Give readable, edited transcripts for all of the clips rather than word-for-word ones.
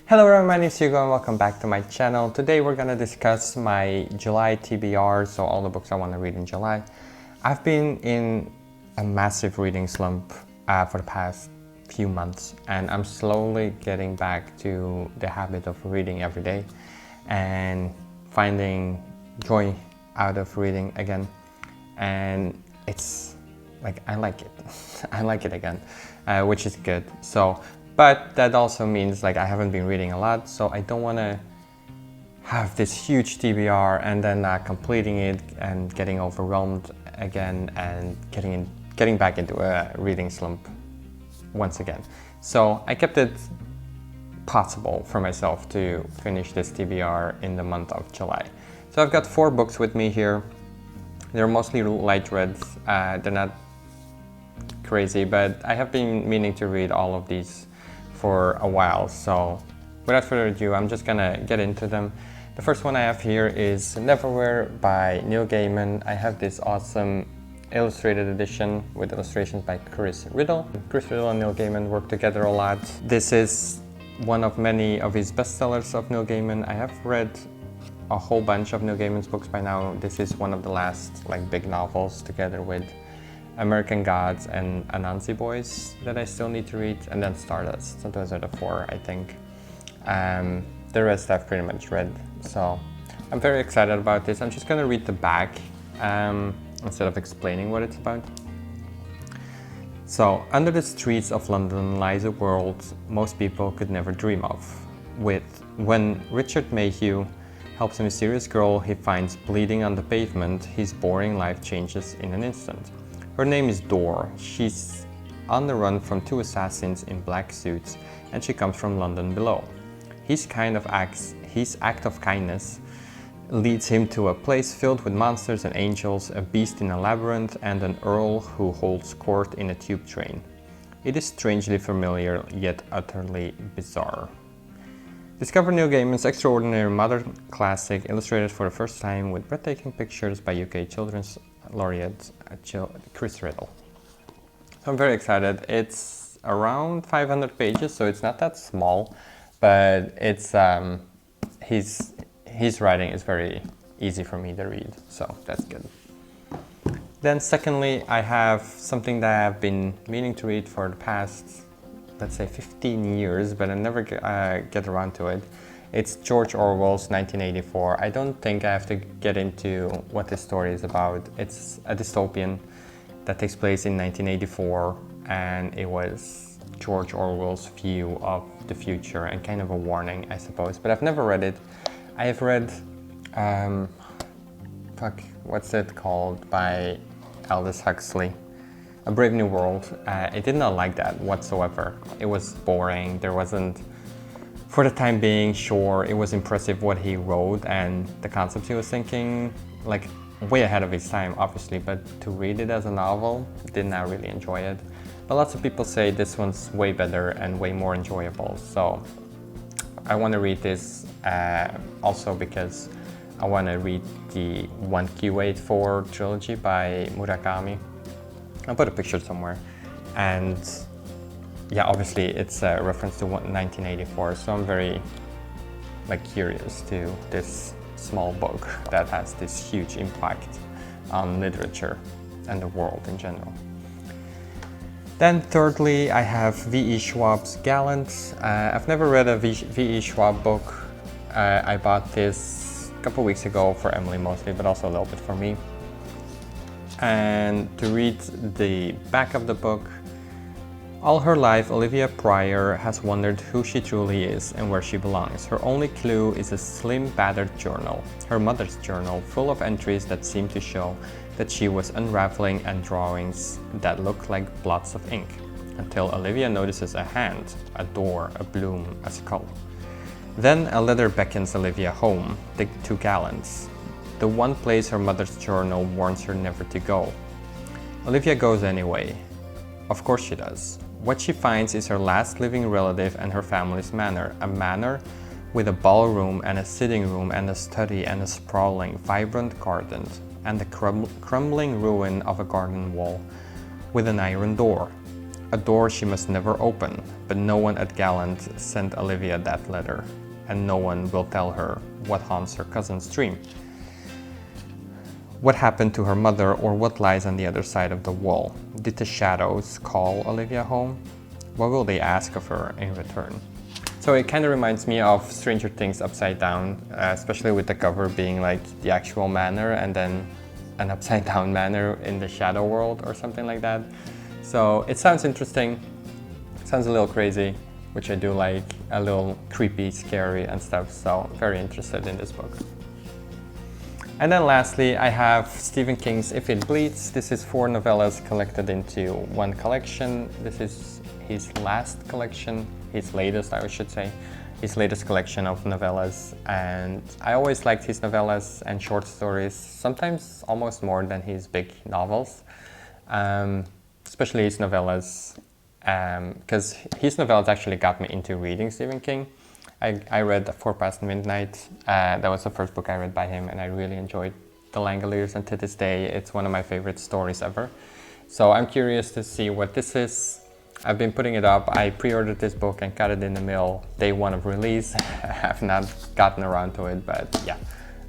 Hello everyone, my name is Hugo and welcome back to my channel. Today we're gonna discuss my July TBR, so all the books I want to read in July. I've been in a massive reading slump for the past few months, and I'm slowly getting back to the habit of reading every day and finding joy out of reading again. And it's like, I like it. I like it again, which is good. But that also means like I haven't been reading a lot, so I don't want to have this huge TBR and then completing it and getting overwhelmed again and getting back into a reading slump once again. So I kept it possible for myself to finish this TBR in the month of July. So I've got 4 books with me here. They're mostly light reads. They're not crazy, but I have been meaning to read all of these for a while, so without further ado, I'm just gonna get into them. The first one I have here is Neverwhere by Neil Gaiman. I have this awesome illustrated edition with illustrations by Chris Riddle. Chris Riddle and Neil Gaiman work together a lot. This is one of many of his bestsellers of Neil Gaiman. I have read a whole bunch of Neil Gaiman's books by now. This is one of the last big novels, together with American Gods and Anansi Boys, that I still need to read, and then Stardust. So those are the 4, I think. The rest I've pretty much read, so I'm very excited about this. I'm just gonna read the back instead of explaining what it's about. So, under the streets of London lies a world most people could never dream of. When Richard Mayhew helps a mysterious girl he finds bleeding on the pavement, his boring life changes in an instant. Her name is Dor. She's on the run from 2 assassins in black suits, and she comes from London below. His act of kindness leads him to a place filled with monsters and angels, a beast in a labyrinth, and an earl who holds court in a tube train. It is strangely familiar, yet utterly bizarre. Discover Neil Gaiman's extraordinary modern classic, illustrated for the first time with breathtaking pictures by UK Children's Laureate Chris Riddle. So I'm very excited. It's around 500 pages, so it's not that small, but it's his writing is very easy for me to read, so that's good. Then secondly, I have something that I've been meaning to read for the past, let's say 15 years, but I never get around to it. It's George Orwell's 1984. I don't think I have to get into what this story is about. It's a dystopian that takes place in 1984, and it was George Orwell's view of the future and kind of a warning, I suppose. But I've never read it. I have read, what's it called, by Aldous Huxley, A Brave New World. I did not like that whatsoever. It was boring. There wasn't, for the time being, sure, it was impressive what he wrote and the concepts he was thinking, way ahead of his time, obviously, but to read it as a novel, did not really enjoy it. But lots of people say this one's way better and way more enjoyable, so I want to read this also because I want to read the 1Q84 trilogy by Murakami. I'll put a picture somewhere, and yeah, obviously it's a reference to 1984, so I'm very curious to this small book that has this huge impact on literature and the world in general. Then thirdly, I have V.E. Schwab's Gallant. I've never read a V.E. Schwab book. I bought this a couple weeks ago for Emily mostly, but also a little bit for me. And to read the back of the book, all her life, Olivia Pryor has wondered who she truly is and where she belongs. Her only clue is a slim, battered journal, her mother's journal, full of entries that seem to show that she was unraveling and drawings that look like blots of ink, until Olivia notices a hand, a door, a bloom, a skull. Then a letter beckons Olivia home, to Gallant's, the one place her mother's journal warns her never to go. Olivia goes anyway. Of course she does. What she finds is her last living relative and her family's manor, a manor with a ballroom and a sitting room and a study and a sprawling, vibrant garden, and the crumbling ruin of a garden wall with an iron door. a door she must never open, but no one at Gallant sent Olivia that letter, and no one will tell her what haunts her cousin's dream. What happened to her mother, or what lies on the other side of the wall? Did the shadows call Olivia home? What will they ask of her in return? So it kind of reminds me of Stranger Things Upside Down, especially with the cover being like the actual manor and then an upside down manor in the shadow world or something like that. So it sounds interesting, sounds a little crazy, which I do like, a little creepy, scary and stuff, so very interested in this book. And then lastly, I have Stephen King's If It Bleeds. This is 4 novellas collected into one collection. This is his last collection, his latest, I should say, his latest collection of novellas. And I always liked his novellas and short stories, sometimes almost more than his big novels, especially his novellas, because his novellas actually got me into reading Stephen King. I read 4 Past Midnight. That was the first book I read by him, and I really enjoyed The Langoliers, and to this day it's one of my favorite stories ever. So I'm curious to see what this is. I've been putting it up. I pre-ordered this book and got it in the mail day 1 of release. I have not gotten around to it, but yeah,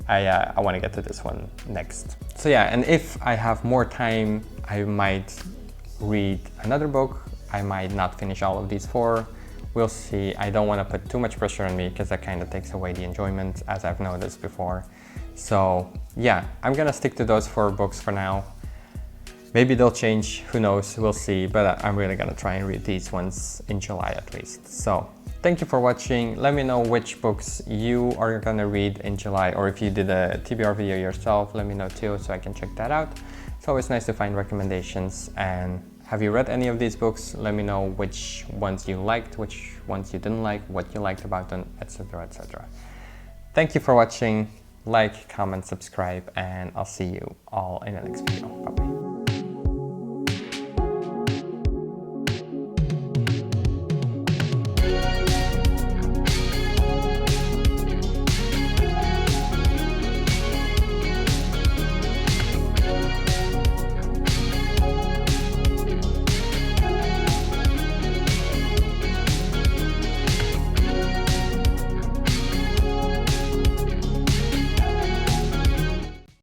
I want to get to this one next. So yeah, and if I have more time, I might read another book. I might not finish all of these 4. We'll see. I don't want to put too much pressure on me because that kind of takes away the enjoyment, as I've noticed before. So yeah, I'm gonna stick to those 4 books for now. Maybe they'll change, who knows, we'll see, but I'm really gonna try and read these ones in July at least. So thank you for watching. Let me know which books you are gonna read in July, or if you did a TBR video yourself, let me know too so I can check that out. It's always nice to find recommendations. And have you read any of these books? Let me know which ones you liked, which ones you didn't like, what you liked about them, etc, etc. Thank you for watching. Like, comment, subscribe, and I'll see you all in the next video. Bye bye.